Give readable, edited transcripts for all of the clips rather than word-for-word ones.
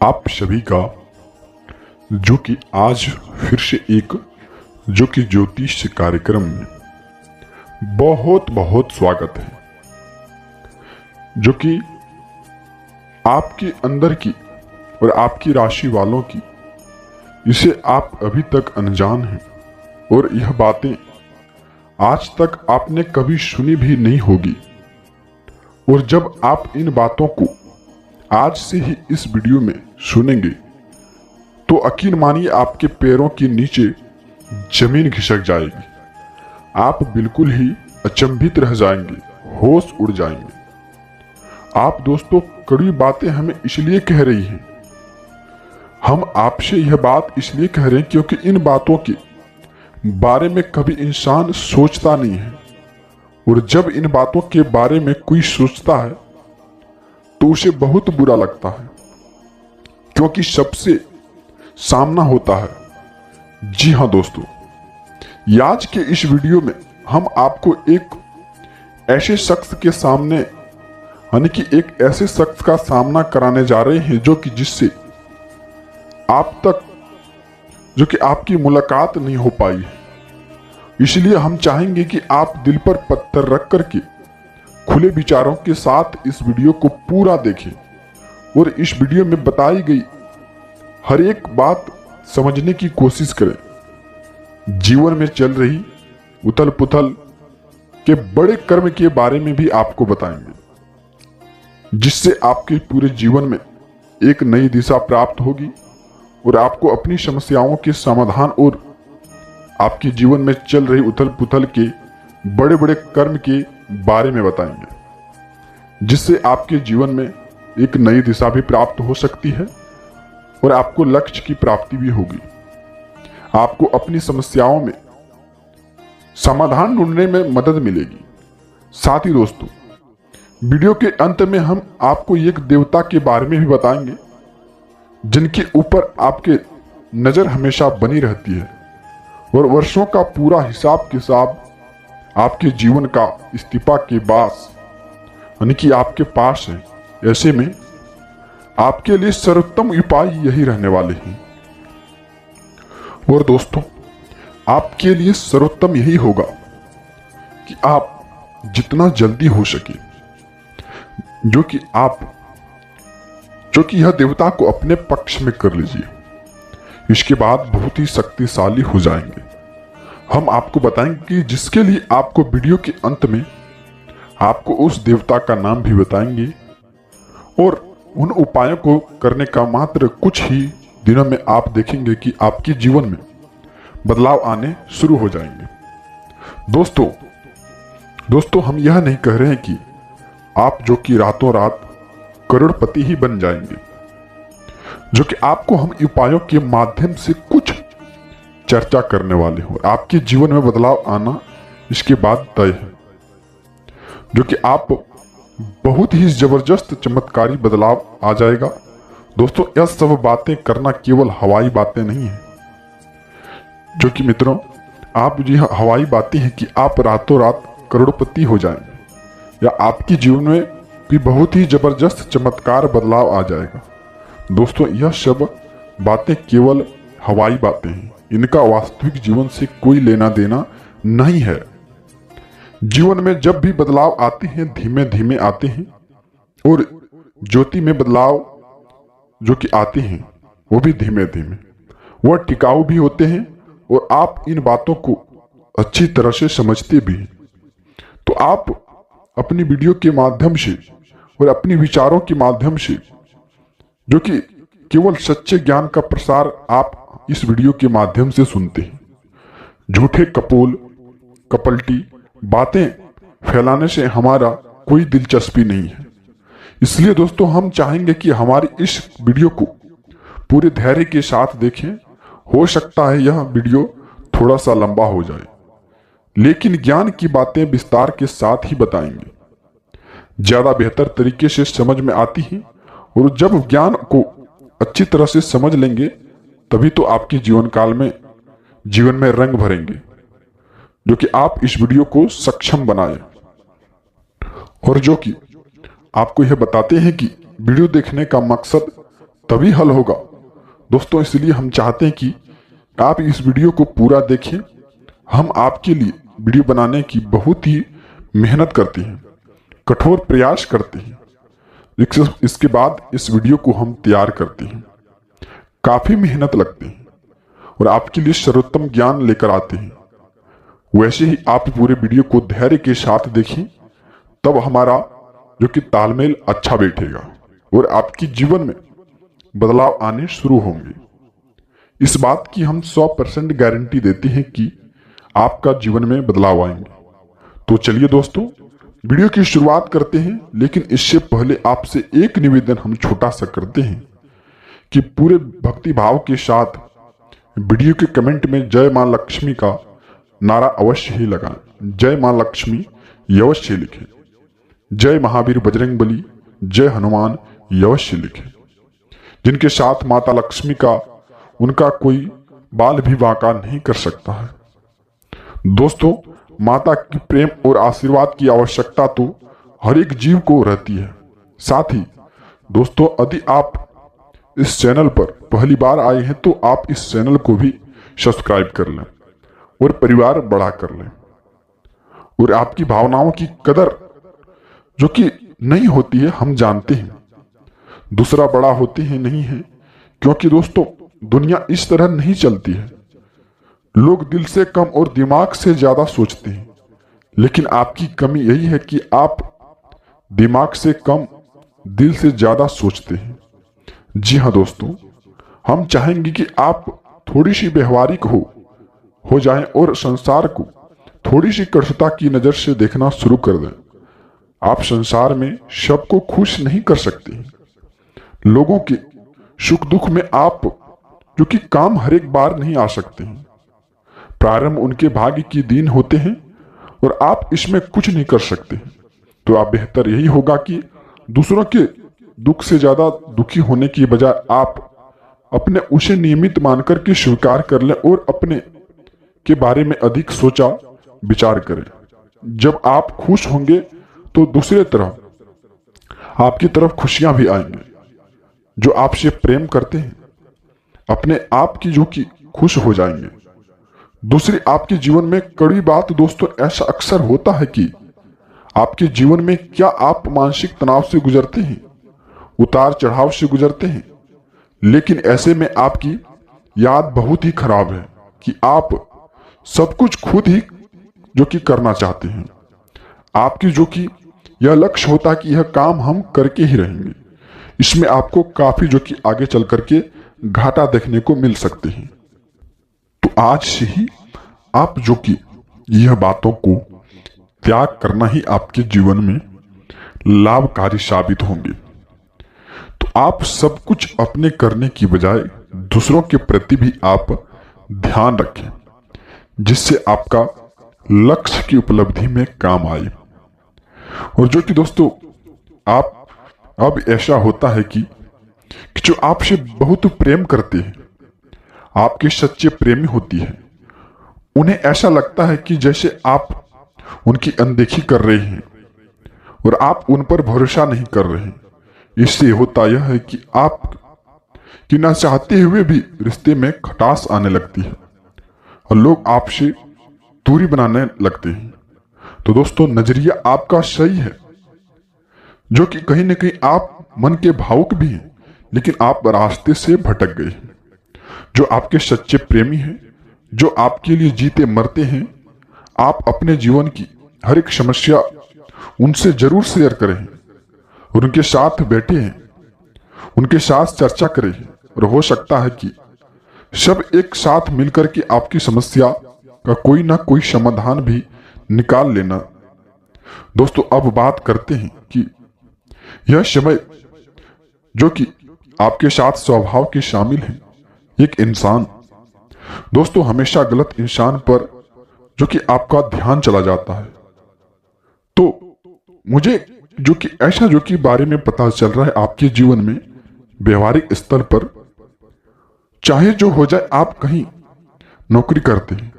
आप सभी का जो कि आज फिर से एक जो कि ज्योतिष कार्यक्रम में बहुत बहुत स्वागत है। जो कि आपके अंदर की और आपकी राशि वालों की, इसे आप अभी तक अनजान हैं और यह बातें आज तक आपने कभी सुनी भी नहीं होगी। और जब आप इन बातों को आज से ही इस वीडियो में सुनेंगे तो यकीन मानिए आपके पैरों के नीचे जमीन खिसक जाएगी। आप बिल्कुल ही अचंभित रह जाएंगे, होश उड़ जाएंगे। आप दोस्तों कड़वी बातें हमें इसलिए कह रही हैं, हम आपसे यह बात इसलिए कह रहे हैं क्योंकि इन बातों के बारे में कभी इंसान सोचता नहीं है। और जब इन बातों के बारे में कोई सोचता है तो उसे बहुत बुरा लगता है, क्योंकि सबसे सामना होता है। जी हाँ दोस्तों, आज के इस वीडियो में हम आपको एक ऐसे शख्स के सामने यानी कि एक ऐसे शख्स का सामना कराने जा रहे हैं जो कि जिससे आप तक जो कि आपकी मुलाकात नहीं हो पाई है। इसलिए हम चाहेंगे कि आप दिल पर पत्थर रख करके खुले विचारों के साथ इस वीडियो को पूरा देखें और इस वीडियो में बताई गई हर एक बात समझने की कोशिश करें। जीवन में चल रही उथल पुथल के बड़े कर्म के बारे में भी आपको बताएंगे, जिससे आपके पूरे जीवन में एक नई दिशा प्राप्त होगी और आपको अपनी समस्याओं के समाधान और आपके जीवन में चल रही उथल पुथल के बड़े बड़े कर्म के बारे में बताएंगे, जिससे आपके जीवन में एक नई दिशा भी प्राप्त हो सकती है और आपको लक्ष्य की प्राप्ति भी होगी। आपको अपनी समस्याओं में समाधान ढूंढने में मदद मिलेगी। साथ ही दोस्तों वीडियो के अंत में हम आपको एक देवता के बारे में भी बताएंगे, जिनके ऊपर आपके नजर हमेशा बनी रहती है और वर्षों का पूरा हिसाब किताब आपके जीवन का इस्तीफा के पास यानी कि आपके पास है। ऐसे में आपके लिए सर्वोत्तम उपाय यही रहने वाले हैं। और दोस्तों आपके लिए सर्वोत्तम यही होगा कि आप जितना जल्दी हो सके जो कि यह देवता को अपने पक्ष में कर लीजिए। इसके बाद बहुत ही शक्तिशाली हो जाएंगे। हम आपको बताएंगे कि जिसके लिए आपको वीडियो के अंत में आपको उस देवता का नाम भी बताएंगे और उन उपायों को करने का मात्र कुछ ही दिनों में आप देखेंगे कि आपके जीवन में बदलाव आने शुरू हो जाएंगे। दोस्तों हम यह नहीं कह रहे हैं कि आप जो कि रातों रात करोड़पति ही बन जाएंगे, जो कि आपको हम उपायों के माध्यम से कुछ चर्चा करने वाले हो। आपके जीवन में बदलाव आना इसके बाद तय है, जो कि आप बहुत ही जबरदस्त चमत्कारी बदलाव आ जाएगा। दोस्तों यह सब बातें करना केवल हवाई बातें नहीं है, जो कि मित्रों आप ये हवाई बातें हैं कि आप रातों रात करोड़पति हो जाएंगे या आपके जीवन में भी बहुत ही जबरदस्त चमत्कार बदलाव आ जाएगा। दोस्तों यह सब बातें केवल हवाई बातें हैं, इनका वास्तविक जीवन से कोई लेना देना नहीं है। जीवन में जब भी बदलाव आते हैं धीमे धीमे आते हैं और ज्योति में बदलाव जो कि आते हैं वो भी धीमे धीमे, वह टिकाऊ भी होते हैं और आप इन बातों को अच्छी तरह से समझते भी हैं। तो आप अपनी वीडियो के माध्यम से और अपनी विचारों के माध्यम से जो कि केवल सच्चे ज्ञान का प्रसार आप इस वीडियो के माध्यम से सुनते हैं। झूठे कपोल कपलटी बातें फैलाने से हमारा कोई दिलचस्पी नहीं है। इसलिए दोस्तों हम चाहेंगे कि हमारी इस वीडियो को पूरे धैर्य के साथ देखें। हो सकता है यह वीडियो थोड़ा सा लंबा हो जाए, लेकिन ज्ञान की बातें विस्तार के साथ ही बताएंगे, ज्यादा बेहतर तरीके से समझ में आती हैं। और जब ज्ञान को अच्छी तरह से समझ लेंगे तभी तो आपके जीवन में रंग भरेंगे, जो कि आप इस वीडियो को सक्षम बनाए। और जो कि आपको यह बताते हैं कि वीडियो देखने का मकसद तभी हल होगा। दोस्तों इसलिए हम चाहते हैं कि आप इस वीडियो को पूरा देखें। हम आपके लिए वीडियो बनाने की बहुत ही मेहनत करते हैं, कठोर प्रयास करते हैं। इसके बाद इस वीडियो को हम तैयार करते हैं, काफी मेहनत लगती है और आपके लिए सर्वोत्तम ज्ञान लेकर आते हैं। वैसे ही आप पूरे वीडियो को धैर्य के साथ देखें, तब हमारा जो कि तालमेल अच्छा बैठेगा और आपके जीवन में बदलाव आने शुरू होंगे। इस बात की हम 100% गारंटी देते हैं कि आपका जीवन में बदलाव आएंगे। तो चलिए दोस्तों वीडियो की शुरुआत करते हैं, लेकिन इससे पहले आपसे एक निवेदन हम छोटा सा करते हैं कि पूरे भक्ति भाव के साथ वीडियो के कमेंट में जय मां लक्ष्मी का नारा अवश्य ही लगाएं। जय मां लक्ष्मी अवश्य लिखें। जय महावीर बजरंग बली, जय हनुमान अवश्य लिखें। जिनके साथ माता लक्ष्मी का उनका कोई बाल भी वाका नहीं कर सकता है। दोस्तों माता की प्रेम और आशीर्वाद की आवश्यकता तो हर एक जीव को रहती है। साथ ही दोस्तों यदि आप इस चैनल पर पहली बार आए हैं तो आप इस चैनल को भी सब्सक्राइब कर लें और परिवार बड़ा कर लें। और आपकी भावनाओं की कदर जो कि नहीं होती है हम जानते हैं, दूसरा बड़ा होते हैं नहीं है, क्योंकि दोस्तों दुनिया इस तरह नहीं चलती है। लोग दिल से कम और दिमाग से ज्यादा सोचते हैं, लेकिन आपकी कमी यही है कि आप दिमाग से कम दिल से ज्यादा सोचते हैं। जी हाँ दोस्तों, हम चाहेंगे कि आप थोड़ी सी व्यवहारिक हो जाएं और संसार को थोड़ी सी कटुता की नजर से देखना शुरू कर दें। आप संसार में सबको खुश नहीं कर सकते। लोगों के सुख दुख में आप जो कि काम हर एक बार नहीं आ सकते हैं। प्रारंभ उनके भाग्य की दिन होते हैं और आप इसमें कुछ नहीं कर सकते। तो आप बेहतर यही होगा कि दूसरों के दुख से ज्यादा दुखी होने की बजाय आप अपने उसे नियमित मानकर के स्वीकार कर लें और अपने के बारे में अधिक सोचा विचार करें। जब आप खुश होंगे तो दूसरे तरफ आपकी तरफ खुशियां भी आएंगी। जो आपसे प्रेम करते हैं अपने आप की जो कि खुश हो जाएंगे। दूसरी आपके जीवन में कड़ी बात दोस्तों ऐसा अक्सर होता है कि आपके जीवन में क्या आप मानसिक तनाव से गुजरते हैं, उतार चढ़ाव से गुजरते हैं, लेकिन ऐसे में आपकी याद बहुत ही खराब है कि आप सब कुछ खुद ही जो कि करना चाहते हैं। आपकी जो कि यह लक्ष्य होता है कि यह काम हम करके ही रहेंगे। इसमें आपको काफी जो कि आगे चल करके घाटा देखने को मिल सकते हैं। तो आज से ही आप जो कि यह बातों को त्याग करना ही आपके जीवन में लाभकारी साबित होंगे। तो आप सब कुछ अपने करने की बजाय दूसरों के प्रति भी आप ध्यान रखें, जिससे आपका लक्ष्य की उपलब्धि में काम आए। और जो कि दोस्तों आप अब ऐसा होता है कि जो आपसे बहुत प्रेम करते हैं, आपके सच्चे प्रेमी होती है, उन्हें ऐसा लगता है कि जैसे आप उनकी अनदेखी कर रहे हैं और आप उन पर भरोसा नहीं कर रहे हैं। इससे होता यह है कि आप कि ना चाहते हुए भी रिश्ते में खटास आने लगती है और लोग आपसे दूरी बनाने लगते हैं। तो दोस्तों नजरिया आपका सही है, जो कि कहीं ना कहीं आप मन के भावुक भी हैं, लेकिन आप रास्ते से भटक गए हैं। जो आपके सच्चे प्रेमी हैं, जो आपके लिए जीते मरते हैं, आप अपने जीवन की हर एक समस्या उनसे जरूर शेयर करें और उनके साथ बैठे हैं, उनके साथ चर्चा करें और हो सकता है कि सब एक साथ मिलकर के आपकी समस्या का कोई ना कोई समाधान भी निकाल लेना। दोस्तों अब बात करते हैं कि यह समय जो कि आपके साथ स्वभाव के शामिल है। एक इंसान दोस्तों हमेशा गलत इंसान पर जो कि आपका ध्यान चला जाता है। तो मुझे जो कि ऐसा जो कि बारे में पता चल रहा है आपके जीवन में व्यवहारिक स्तर पर, चाहे जो हो जाए, आप कहीं नौकरी करते हैं,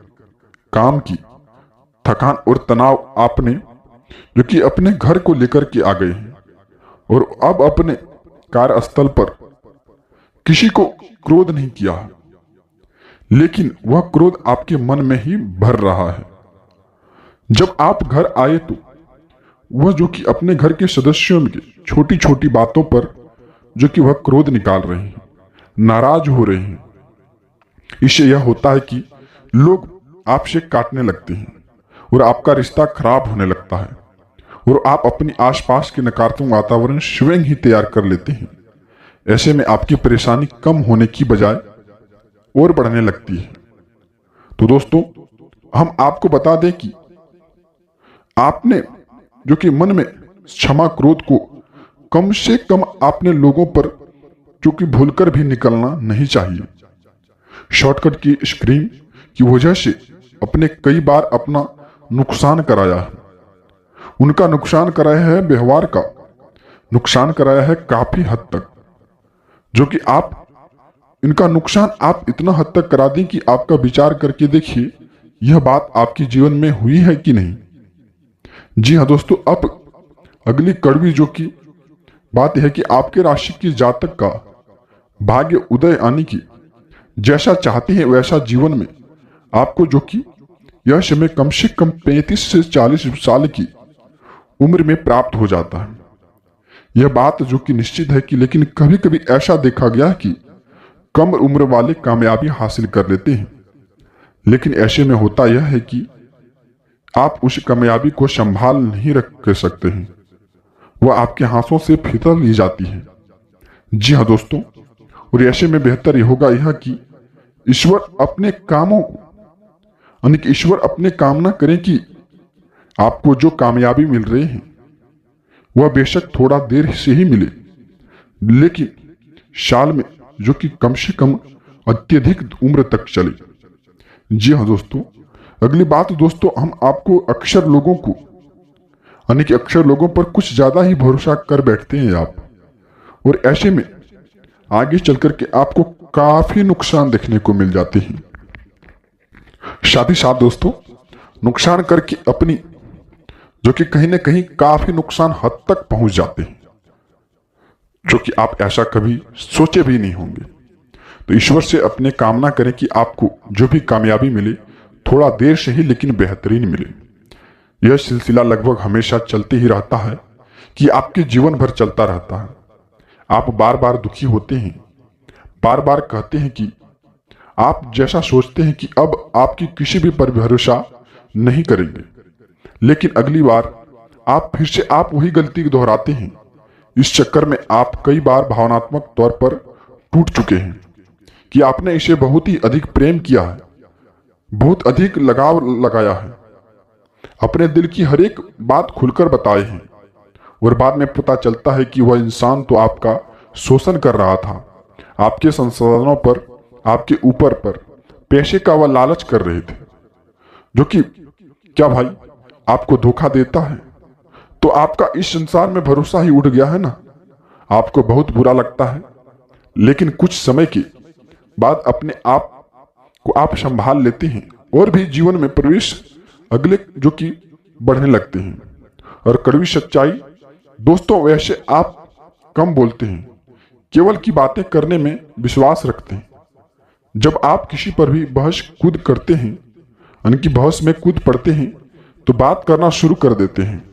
काम की थकान और तनाव आपने जो कि अपने घर को लेकर के आ गए हैं और अब अपने कार्यस्थल पर किसी को क्रोध नहीं किया है, लेकिन वह क्रोध आपके मन में ही भर रहा है। जब आप घर आए तो वह जो कि अपने घर के सदस्यों की छोटी छोटी बातों पर जो कि वह क्रोध निकाल रहे हैं, नाराज हो रहे हैं, इससे यह होता है कि लोग आपसे काटने लगते हैं और आपका रिश्ता खराब होने लगता है और आप अपनी आसपास के नकारात्मक वातावरण स्वयं ही तैयार कर लेते हैं। ऐसे में आपकी परेशानी कम होने की बजाय और बढ़ने लगती है। तो दोस्तों, हम आपको बता दें कि आपने जो कि मन में क्षमा क्रोध को कम से कम आपने लोगों पर जो कि भूलकर भी निकलना नहीं चाहिए। शॉर्टकट की स्क्रीन की वजह से अपने कई बार अपना नुकसान कराया है, उनका नुकसान कराया है, व्यवहार का नुकसान कराया है काफी हद तक, जो कि आप इनका नुकसान आप इतना हद तक करा दें कि आपका विचार करके देखिए यह बात आपके जीवन में हुई है कि नहीं। जी हाँ दोस्तों, अब अगली कड़वी जो कि बात यह है कि आपके राशि की जातक का भाग्य उदय आने की, जैसा चाहते हैं वैसा जीवन में आपको जो कि यह समय कम से कम 35 से 40 साल की उम्र में प्राप्त हो जाता है। यह बात जो कि निश्चित है कि लेकिन कभी कभी ऐसा देखा गया कि कम उम्र वाले कामयाबी हासिल कर लेते हैं, लेकिन ऐसे में होता यह है कि आप उस कामयाबी को संभाल नहीं रख सकते हैं, वह आपके हाथों से फिसल ली जाती है। जी हाँ दोस्तों, और ऐसे में बेहतर यह होगा यह कि ईश्वर अपने कामों यानी कि ईश्वर अपने कामना करें कि आपको जो कामयाबी मिल रही है वह बेशक थोड़ा देर से ही मिले, लेकिन साल में जो कि कम से कम अत्यधिक उम्र तक चले। जी हाँ दोस्तों, अगली बात दोस्तों, हम आपको अक्सर लोगों को यानी कि अक्सर लोगों पर कुछ ज्यादा ही भरोसा कर बैठते हैं आप, और ऐसे में आगे चलकर के आपको काफी नुकसान देखने को मिल जाते हैं। साथ ही साथ दोस्तों, नुकसान करके अपनी जो कि कहीं ना कहीं काफी नुकसान हद तक पहुंच जाते हैं, जो कि आप ऐसा कभी सोचे भी नहीं होंगे। तो ईश्वर से अपने कामना करें कि आपको जो भी कामयाबी मिले थोड़ा देर से ही लेकिन बेहतरीन मिले। यह सिलसिला लगभग हमेशा चलते ही रहता है कि आपके जीवन भर चलता रहता है। आप बार बार दुखी होते हैं, बार बार कहते हैं कि आप जैसा सोचते हैं कि अब आपकी किसी भी पर भरोसा नहीं करेंगे, लेकिन अगली बार आप फिर से आप वही गलती दोहराते हैं। इस चक्कर में आप कई बार भावनात्मक तौर पर टूट चुके हैं कि आपने इसे बहुत ही अधिक प्रेम किया है, बहुत अधिक लगाव लगाया है, अपने दिल की हर एक बात खुलकर बताए हैं, और बाद में पता चलता है कि वह इंसान तो आपका शोषण कर रहा था, आपके संसाधनों पर, आपके ऊपर पर पैसे का वह लालच कर रहे थे, जो कि क्या भाई आपको धोखा देता है तो आपका इस संसार में भरोसा ही उठ गया है ना। आपको बहुत बुरा लगता है, लेकिन कुछ समय के बाद अपने आप को आप संभाल लेते हैं और भी जीवन में प्रवेश अगले जो कि बढ़ने लगते हैं। और कड़वी सच्चाई दोस्तों, वैसे आप कम बोलते हैं, केवल की बातें करने में विश्वास रखते हैं। जब आप किसी पर भी बहस कूद करते हैं, यानी कि बहस में कूद पड़ते हैं, तो बात करना शुरू कर देते हैं।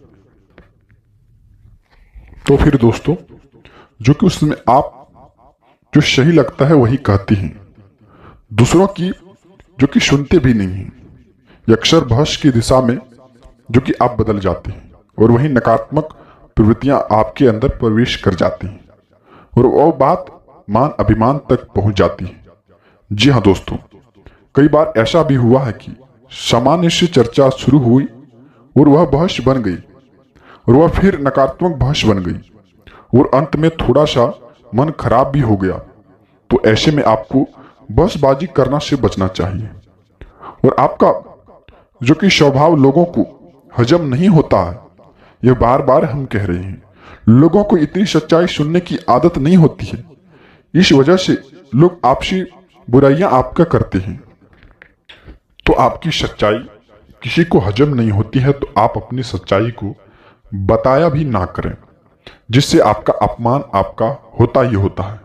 तो फिर दोस्तों, जो कि उसमें आप जो सही लगता है वही कहते हैं, दूसरों की जो कि सुनते भी नहीं हैं। अक्सर बहस की दिशा में जो कि आप बदल जाते हैं और वही नकारात्मक प्रवृत्तियां आपके अंदर प्रवेश कर जाती हैं और वो बात मान अभिमान तक पहुंच जाती है। जी हाँ दोस्तों, कई बार ऐसा भी हुआ है कि सामान्य से चर्चा शुरू हुई और वह बहस बन गई और वह फिर नकारात्मक बहस बन गई और अंत में थोड़ा सा मन खराब भी हो गया। तो ऐसे में आपको बहसबाजी करना से बचना चाहिए। और आपका जो कि स्वभाव लोगों को हजम नहीं होता है, यह बार बार हम कह रहे हैं, लोगों को इतनी सच्चाई सुनने की आदत नहीं होती है। इस वजह से लोग आपसी बुराइयां आपका करते हैं। तो आपकी सच्चाई किसी को हजम नहीं होती है तो आप अपनी सच्चाई को बताया भी ना करें, जिससे आपका अपमान आपका होता ही होता है।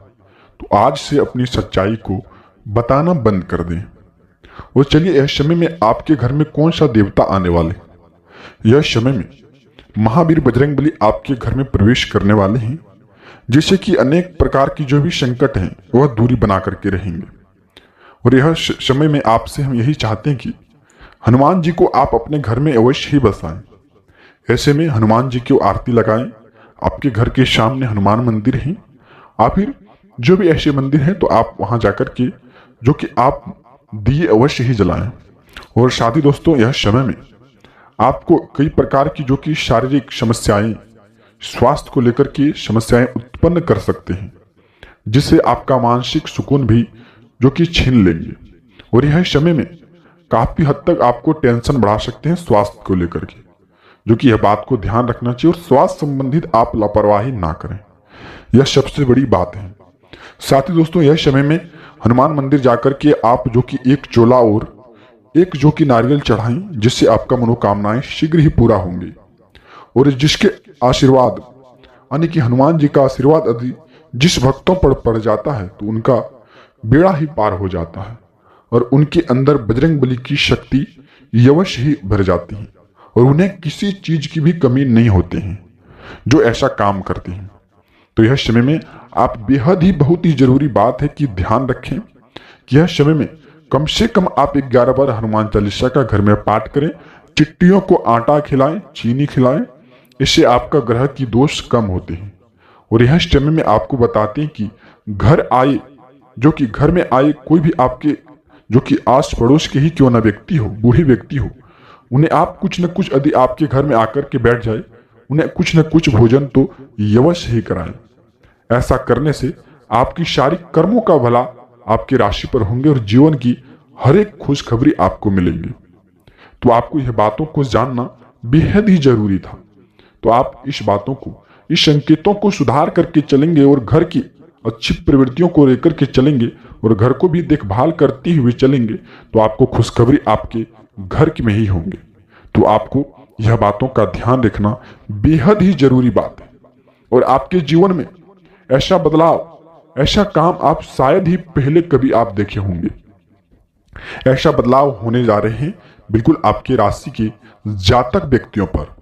तो आज से अपनी सच्चाई को बताना बंद कर दें। और चलिए, यह समय में आपके घर में कौन सा देवता आने वाले? यह समय में महावीर बजरंगबली आपके घर में प्रवेश करने वाले हैं, जिससे कि अनेक प्रकार की जो भी संकट हैं वह दूरी बना करके रहेंगे। और यह समय में आपसे हम यही चाहते हैं कि हनुमान जी को आप अपने घर में अवश्य ही बसाएं। ऐसे में हनुमान जी की आरती लगाएं। आपके घर के सामने हनुमान मंदिर है, आप फिर जो भी ऐसे मंदिर हैं तो आप वहां जाकर के जो कि आप दिए अवश्य ही जलाएं। और साथ ही दोस्तों, यह समय में आपको कई प्रकार की जो कि शारीरिक समस्याएं, स्वास्थ्य को लेकर के समस्याएं उत्पन्न कर सकते हैं, जिससे आपका मानसिक सुकून भी जो कि छीन लेंगे। और यह समय में काफी हद तक आपको टेंशन बढ़ा सकते हैं स्वास्थ्य को लेकर के, जो कि यह बात को ध्यान रखना चाहिए और स्वास्थ्य संबंधित आप लापरवाही ना करें, यह सबसे बड़ी बात है। साथ ही दोस्तों, यह समय में हनुमान मंदिर जाकर के आप जो कि एक चोला और एक जो कि नारियल चढ़ाएं, जिससे आपका मनोकामनाएं शीघ्र ही पूरा होंगी। और जिसके आशीर्वाद यानी कि हनुमान जी का आशीर्वाद यदि जिस भक्तों पर पड़ जाता है तो उनका बेड़ा ही पार हो जाता है और उनके अंदर बजरंगबली की शक्ति अवश्य ही भर जाती है और उन्हें किसी चीज की भी कमी नहीं होती है जो ऐसा काम करते हैं। तो यह समय में आप बेहद ही बहुत ही जरूरी बात है कि ध्यान रखें कि यह समय में कम से कम आप 11 बार हनुमान चालीसा का घर में पाठ करें। चिट्टियों को आटा खिलाएं, चीनी खिलाएं, इससे आपका ग्रह की दोष कम होते हैं। और यह समय में आपको बताते हैं कि घर आए जो कि घर में आए कोई भी आपके जो कि आस पड़ोस के ही क्यों ना व्यक्ति हो, बूढ़े व्यक्ति हो, उन्हें आप कुछ न कुछ यदि आपके घर में आकर के बैठ जाए, उन्हें कुछ न कुछ भोजन तो अवश्य ही कराएं। ऐसा करने से आपकी सारी कर्मों का भला आपकी राशि पर होंगे और जीवन की हर एक खुशखबरी आपको मिलेंगी। तो आपको यह बातों को जानना बेहद ही जरूरी था। तो आप इस बातों को, इस संकेतों को सुधार करके चलेंगे और घर की अच्छी प्रवृत्तियों को लेकर के चलेंगे और घर को भी देखभाल करते हुए चलेंगे तो आपको खुशखबरी आपके घर में ही होंगे। तो आपको यह बातों का ध्यान रखना बेहद ही जरूरी बात है। और आपके जीवन में ऐसा बदलाव, ऐसा काम आप शायद ही पहले कभी आप देखे होंगे। ऐसा बदलाव होने जा रहे हैं बिल्कुल आपके राशि के जातक व्यक्तियों पर,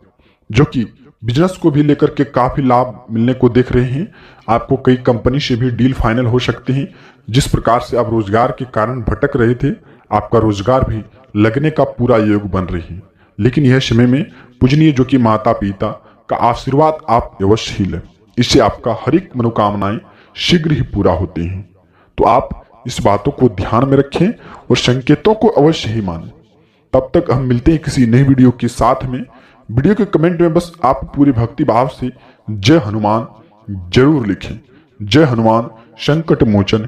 जो कि बिजनेस को भी लेकर के काफी लाभ मिलने को देख रहे हैं। आपको कई कंपनी से भी डील फाइनल हो सकते हैं। जिस प्रकार से आप रोजगार के कारण भटक रहे थे, आपका रोजगार भी लगने का पूरा योग बन रही है। लेकिन यह समय में पूजनीय जो कि माता पिता का आशीर्वाद आप अवश्य ही लें, इससे आपका हर एक मनोकामनाएं शीघ्र ही पूरा होती हैं। तो आप इस बातों को ध्यान में रखें और संकेतों को अवश्य ही मानें। तब तक हम मिलते हैं किसी नई वीडियो के साथ में। वीडियो के कमेंट में बस आप पूरी भक्ति भाव से जय हनुमान जरूर लिखें। जय हनुमान संकट मोचन।